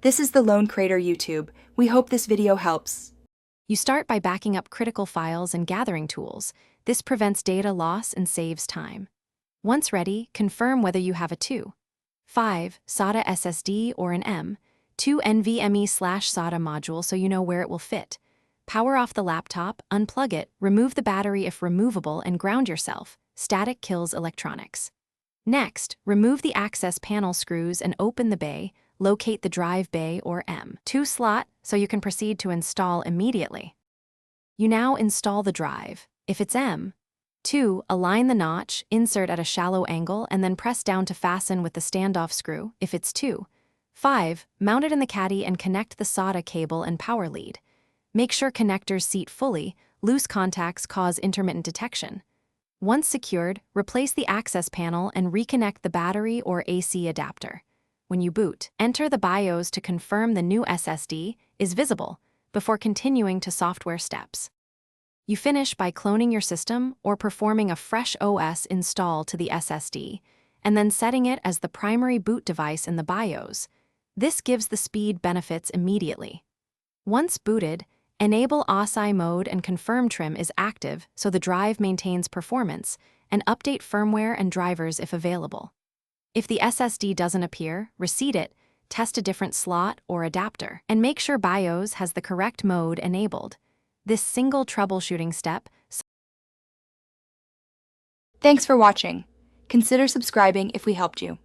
This is the Lone Crater YouTube. We hope this video helps. You start by backing up critical files and gathering tools. This prevents data loss and saves time. Once ready, confirm whether you have a 2.5 SATA SSD or an M.2 NVMe/SATA module so you know where it will fit. Power off the laptop, unplug it, remove the battery if removable, and ground yourself. Static kills electronics. Next, remove the access panel screws and open the bay. Locate the drive bay or M.2 slot so you can proceed to install immediately. You now install the drive. If it's M.2, align the notch, insert at a shallow angle, and then press down to fasten with the standoff screw. If it's 2.5, mount it in the caddy and connect the SATA cable and power lead. Make sure connectors seat fully. Loose contacts cause intermittent detection. Once secured, replace the access panel and reconnect the battery or AC adapter. When you boot, enter the BIOS to confirm the new SSD is visible before continuing to software steps. You finish by cloning your system or performing a fresh OS install to the SSD, and then setting it as the primary boot device in the BIOS. This gives the speed benefits immediately. Once booted, enable OSI mode and confirm trim is active so the drive maintains performance, and update firmware and drivers if available. If the SSD doesn't appear, reseat it, test a different slot or adapter, and make sure BIOS has the correct mode enabled. This single troubleshooting step. Thanks for watching. Consider subscribing if we helped you.